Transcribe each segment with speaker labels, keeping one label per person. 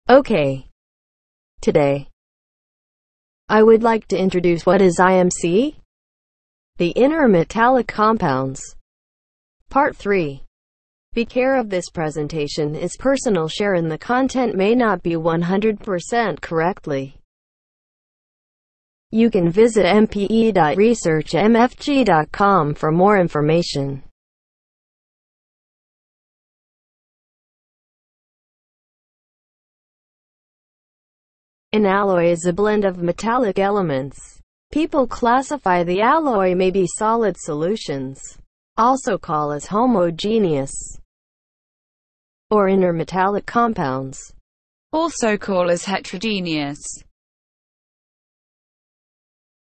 Speaker 1: Okay, today I would like to introduce what is IMC, the Intermetallic Compounds. Part 3. Be care of this presentation is personal share and the content may not be 100% correctly. You can visit mpe.researchmfg.com for more information. An alloy is a blend of metallic elements. People classify the alloy may be solid solutions, also called as homogeneous, or intermetallic compounds,
Speaker 2: also called as heterogeneous.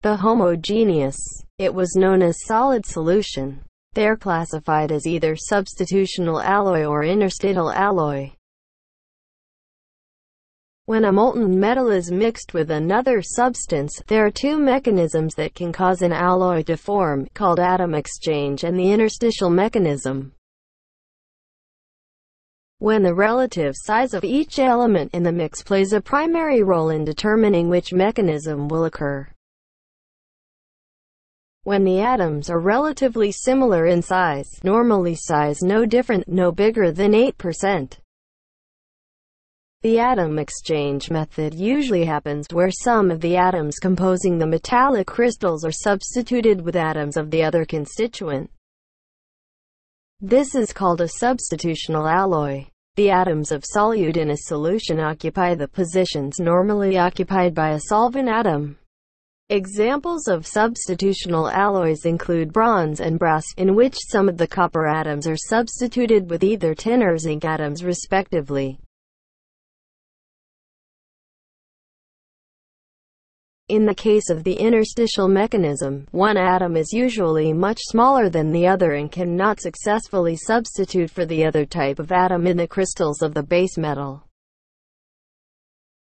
Speaker 1: The homogeneous, it was known as solid solution. They are classified as either substitutional alloy or interstitial alloy. When a molten metal is mixed with another substance, there are two mechanisms that can cause an alloy to form, called atom exchange and the interstitial mechanism. When the relative size of each element in the mix plays a primary role in determining which mechanism will occur. When the atoms are relatively similar in size, normally size no different, no bigger than 8%. The atom exchange method usually happens where some of the atoms composing the metallic crystals are substituted with atoms of the other constituent. This is called a substitutional alloy. The atoms of solute in a solution occupy the positions normally occupied by a solvent atom. Examples of substitutional alloys include bronze and brass, in which some of the copper atoms are substituted with either tin or zinc atoms respectively. In the case of the interstitial mechanism, one atom is usually much smaller than the other and cannot successfully substitute for the other type of atom in the crystals of the base metal.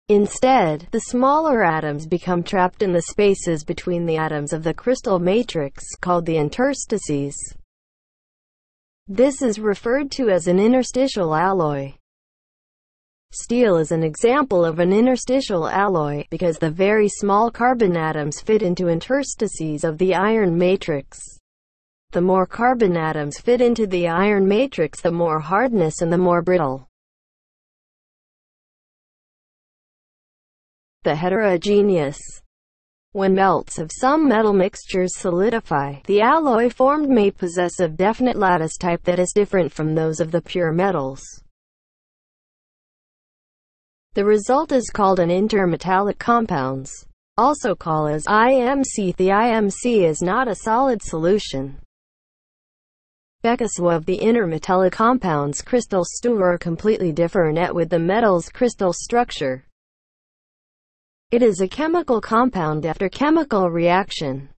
Speaker 1: Instead, the smaller atoms become trapped in the spaces between the atoms of the crystal matrix, called the interstices. This is referred to as an interstitial alloy. Steel is an example of an interstitial alloy, because the very small carbon atoms fit into interstices of the iron matrix. The more carbon atoms fit into the iron matrix, the more hardness and the more brittle. The heterogeneous. When melts of some metal mixtures solidify, the alloy formed may possess a definite lattice type that is different from those of the pure metals. The result is called an intermetallic compounds, also called as IMC. The IMC is not a solid solution, because of the intermetallic compounds crystal structure are completely different with the metal's crystal structure. It is a chemical compound after chemical reaction.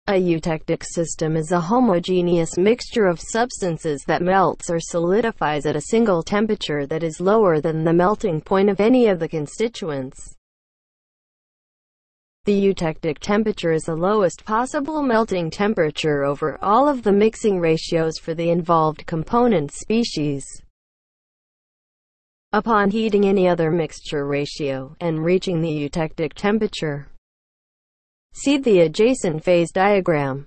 Speaker 1: A eutectic system is a homogeneous mixture of substances that melts or solidifies at a single temperature that is lower than the melting point of any of the constituents. The eutectic temperature is the lowest possible melting temperature over all of the mixing ratios for the involved component species. Upon heating any other mixture ratio, and reaching the eutectic temperature, see the adjacent phase diagram.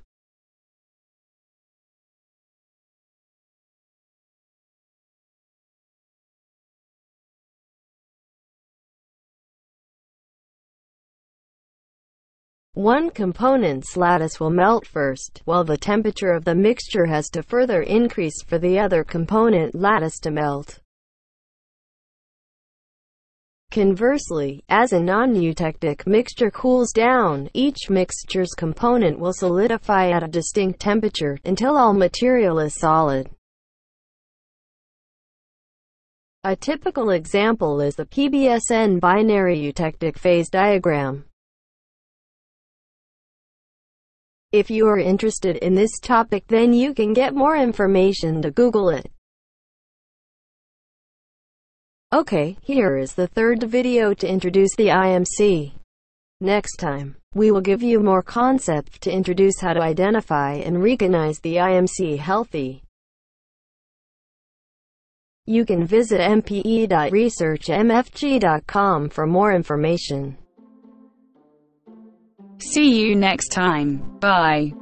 Speaker 1: One component's lattice will melt first, while the temperature of the mixture has to further increase for the other component lattice to melt. Conversely, as a non-eutectic mixture cools down, each mixture's component will solidify at a distinct temperature, until all material is solid. A typical example is the PBSN binary eutectic phase diagram. If you are interested in this topic, then you can get more information to Google it. Okay, here is the third video to introduce the IMC. Next time, we will give you more concept to introduce how to identify and recognize the IMC healthy. You can visit mpe.researchmfg.com for more information.
Speaker 2: See you next time. Bye.